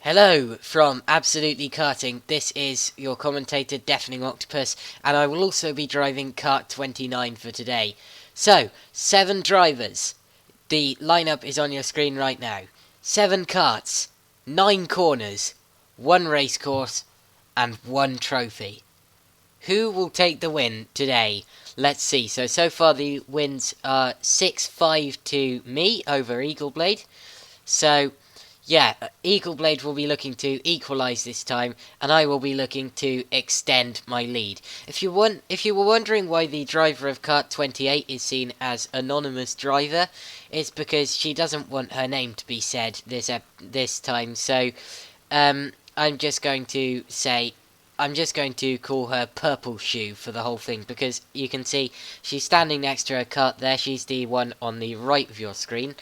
Hello from Absolutely Karting. This is your commentator, Deafening Octopus, and I will also be driving Kart 29 for today. So, 7 drivers. The lineup is on your screen right now. 7 karts, 9 corners, 1 race course, and 1 trophy. Who will take the win today? Let's see. So far the wins are 6-5 to me over EagleBlade. So, yeah, EagleBlade will be looking to equalise this time, and I will be looking to extend my lead. If you were wondering why the driver of Kart 28 is seen as anonymous driver, it's because she doesn't want her name to be said this time. So, I'm just going to call her Purple Shoe for the whole thing, because you can see she's standing next to her cart there. She's the one on the right of your screen.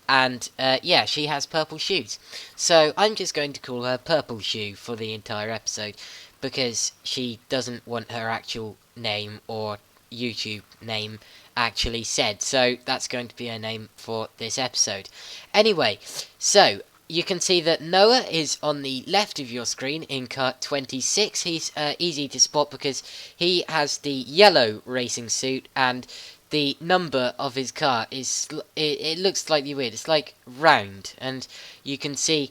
And, yeah, she has purple shoes. So, I'm just going to call her Purple Shoe for the entire episode, because she doesn't want her actual name or YouTube name actually said. So, that's going to be her name for this episode. Anyway, so, you can see that Noah is on the left of your screen in Kart 26. He's easy to spot because he has the yellow racing suit, and the number of his car is, it looks slightly weird. It's like round, and you can see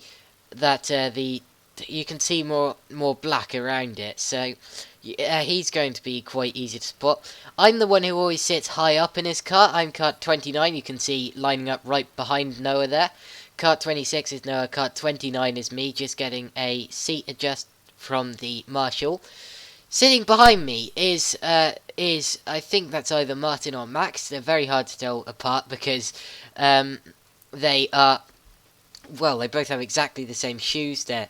that you can see more black around it. So he's going to be quite easy to spot. I'm the one who always sits high up in his car. I'm Kart 29. You can see lining up right behind Noah there. Kart 26 is Noah. Kart 29 is me, just getting a seat adjust from the marshal. Sitting behind me is I think that's either Martin or Max. They're very hard to tell apart because they are, well, they both have exactly the same shoes. They're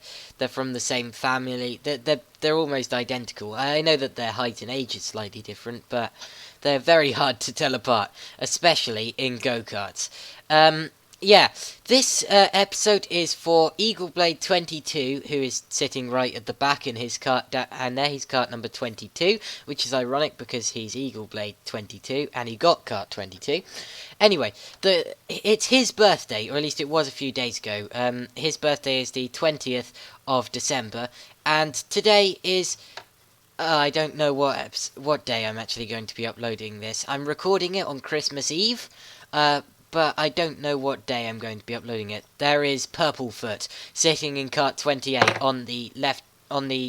from the same family. They're almost identical. I know that their height and age is slightly different, but they're very hard to tell apart, especially in go-karts. Yeah, this episode is for EagleBlade22, who is sitting right at the back in his cart, and there he's cart number 22, which is ironic because he's EagleBlade22, and he got cart 22. Anyway, it's his birthday, or at least it was a few days ago. His birthday is the 20th of December, and today is... I don't know what day I'm actually going to be uploading this. I'm recording it on Christmas Eve, but I don't know what day I'm going to be uploading it. There is Purplefoot sitting in Kart 28 on the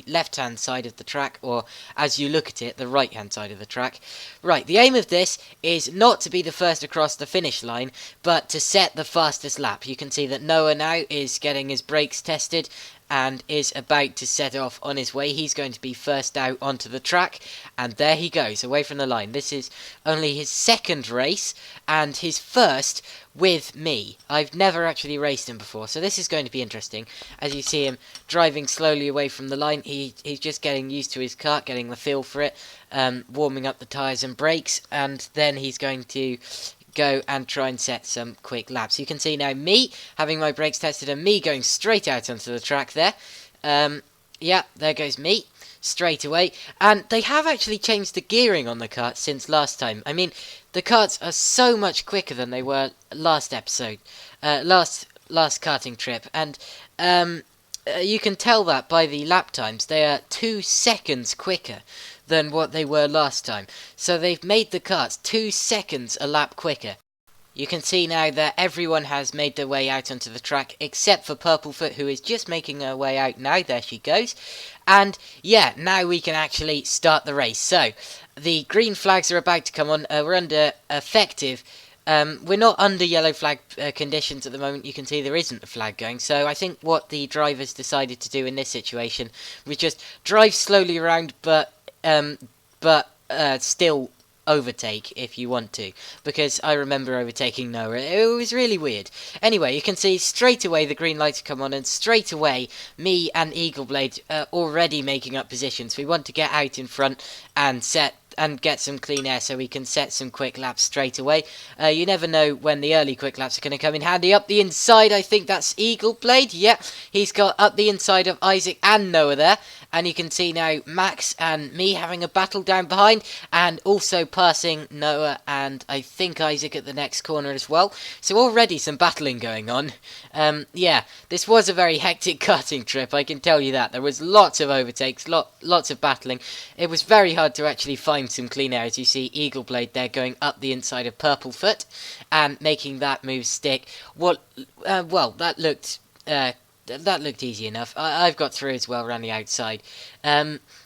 left-hand side of the track, or as you look at it, the right-hand side of the track. Right, the aim of this is not to be the first across the finish line, but to set the fastest lap. You can see that Noah now is getting his brakes tested and is about to set off on his way. He's going to be first out onto the track, and there he goes, away from the line. This is only his second race, and his first with me. I've never actually raced him before, so this is going to be interesting. As you see him driving slowly away from the line, he's just getting used to his kart, getting the feel for it, warming up the tyres and brakes, and then he's going to go and try and set some quick laps. You can see now me having my brakes tested and me going straight out onto the track there. Yeah, there goes me straight away. And they have actually changed the gearing on the kart since last time. I mean, the karts are so much quicker than they were last episode, last karting trip, and you can tell that by the lap times. They are 2 seconds quicker than what they were last time. So they've made the karts 2 seconds a lap quicker. You can see now that everyone has made their way out onto the track, except for Purplefoot, who is just making her way out now. There she goes. And yeah, now we can actually start the race. So, the green flags are about to come on. We're under effective... we're not under yellow flag conditions at the moment. You can see there isn't a flag going. So I think what the drivers decided to do in this situation was just drive slowly around, but still overtake if you want to, because I remember overtaking Noah. It was really weird. Anyway, you can see straight away the green lights come on, and straight away me and EagleBlade are already making up positions. We want to get out in front and get some clean air so we can set some quick laps straight away. You never know when the early quick laps are going to come in handy. Up the inside, I think that's EagleBlade. Yep, he's got up the inside of Isaac and Noah there. And you can see now Max and me having a battle down behind, and also passing Noah and I think Isaac at the next corner as well. So already some battling going on. Yeah, this was a very hectic karting trip, I can tell you that. There was lots of overtakes, lots of battling. It was very hard to actually find some clean air, as you see EagleBlade there going up the inside of Purplefoot and making that move stick. Well, that looked easy enough. I've got through as well around the outside.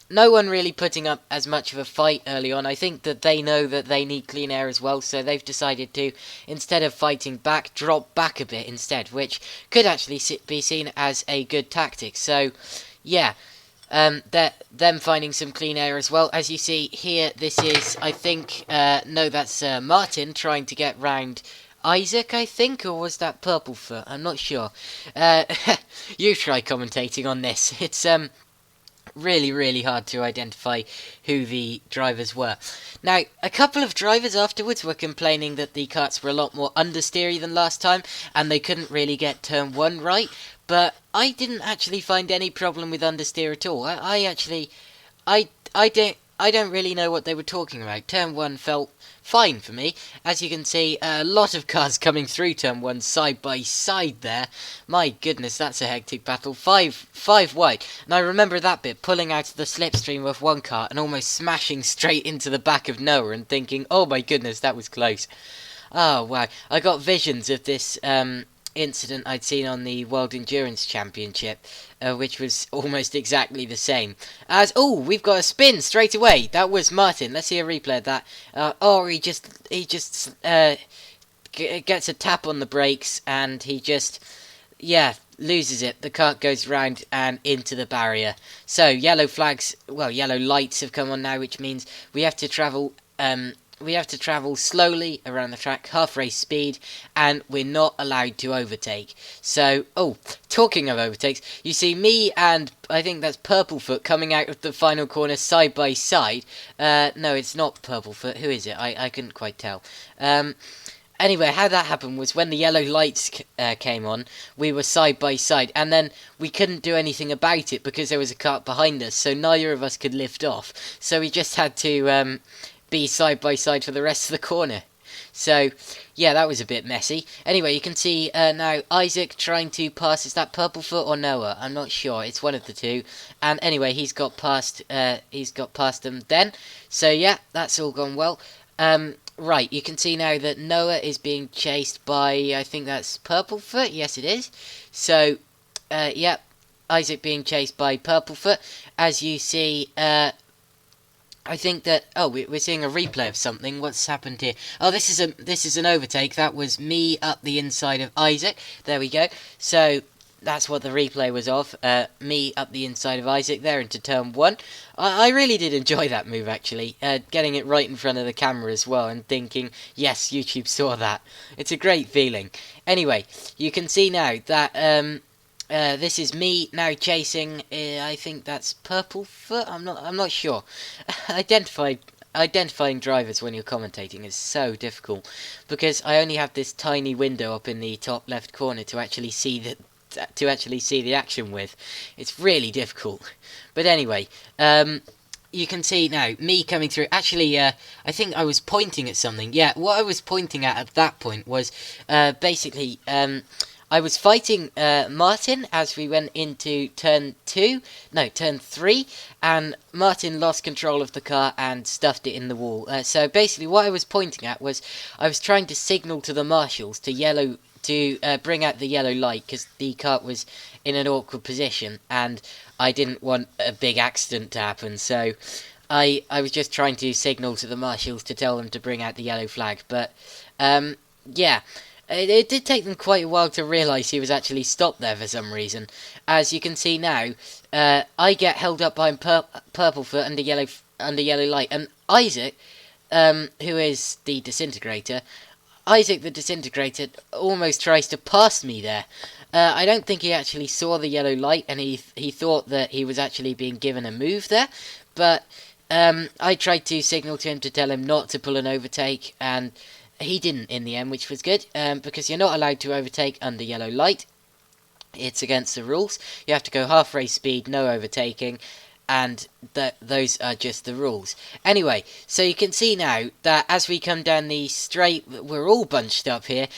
No one really putting up as much of a fight early on. I think that they know that they need clean air as well, so they've decided to, instead of fighting back, drop back a bit instead, which could actually be seen as a good tactic. So, yeah, them finding some clean air as well. As you see here, this is, I think, no, that's Martin trying to get round Isaac, I think, or was that Purplefoot? I'm not sure. You try commentating on this. It's really hard to identify who the drivers were. Now, a couple of drivers afterwards were complaining that the karts were a lot more understeery than last time, and they couldn't really get turn 1 right, but I didn't actually find any problem with understeer at all. I don't really know what they were talking about. Turn 1 felt fine for me. As you can see, a lot of cars coming through turn 1 side by side there. My goodness, that's a hectic battle. Five wide. And I remember that bit, pulling out of the slipstream of one car and almost smashing straight into the back of Noah and thinking, oh my goodness, that was close. Oh, wow. I got visions of this incident I'd seen on the World Endurance Championship, which was almost exactly the same. As, oh, we've got a spin straight away. That was Martin. Let's see a replay of that. He just gets a tap on the brakes, and he just, yeah, loses it. The kart goes round and into the barrier. So yellow flags, well, yellow lights have come on now, which means we have to travel slowly around the track, half race speed, and we're not allowed to overtake. So, oh, talking of overtakes, you see me and I think that's Purplefoot coming out of the final corner side by side. No, it's not Purplefoot. Who is it? I couldn't quite tell. Anyway, how that happened was when the yellow lights came on, we were side by side, and then we couldn't do anything about it because there was a kart behind us, so neither of us could lift off. So we just had to be side by side for the rest of the corner. So, yeah, that was a bit messy. Anyway, you can see now Isaac trying to pass. Is that Purplefoot or Noah? I'm not sure. It's one of the two. And anyway, he's got past them then. So, yeah, that's all gone well. Right, you can see now that Noah is being chased by, I think that's Purplefoot. Yes, it is. So, yeah, Isaac being chased by Purplefoot. As you see, I think that, oh, we're seeing a replay of something. What's happened here? Oh, this is an overtake. That was me up the inside of Isaac. There we go. So that's what the replay was of. Me up the inside of Isaac there into turn 1. I really did enjoy that move, actually. Getting it right in front of the camera as well and thinking, yes, YouTube saw that. It's a great feeling. Anyway, you can see now that this is me now chasing. I think that's Purplefoot. I'm not sure. Identifying drivers when you're commentating is so difficult because I only have this tiny window up in the top left corner to actually see the action with. It's really difficult. But anyway, you can see now me coming through. Actually, I think I was pointing at something. Yeah, what I was pointing at that point was basically. I was fighting Martin as we went into turn 3, and Martin lost control of the car and stuffed it in the wall. So basically what I was pointing at was I was trying to signal to the marshals to bring out the yellow light because the kart was in an awkward position and I didn't want a big accident to happen. So I was just trying to signal to the marshals to tell them to bring out the yellow flag. But yeah. It did take them quite a while to realise he was actually stopped there for some reason. As you can see now, I get held up by Purplefoot under yellow light, and Isaac, who is the disintegrator, almost tries to pass me there. I don't think he actually saw the yellow light, and he thought that he was actually being given a move there, but I tried to signal to him to tell him not to pull an overtake, and he didn't in the end, which was good, because you're not allowed to overtake under yellow light. It's against the rules. You have to go half race speed, no overtaking. and those are just the rules. Anyway, so you can see now that as we come down the straight, we're all bunched up here.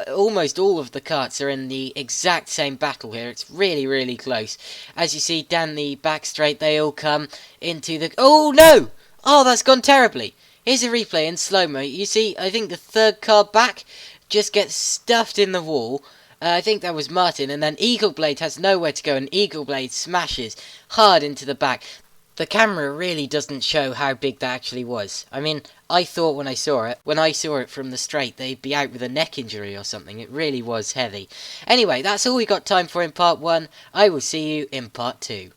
Almost all of the karts are in the exact same battle here. It's really, really close. As you see down the back straight, they all come into the... Oh, no! Oh, that's gone terribly. Here's a replay in slow-mo. You see, I think the third car back just gets stuffed in the wall. I think that was Martin, and then EagleBlade has nowhere to go, and EagleBlade smashes hard into the back. The camera really doesn't show how big that actually was. I mean, I thought when I saw it from the straight, they'd be out with a neck injury or something. It really was heavy. Anyway, that's all we got time for in part 1. I will see you in part 2.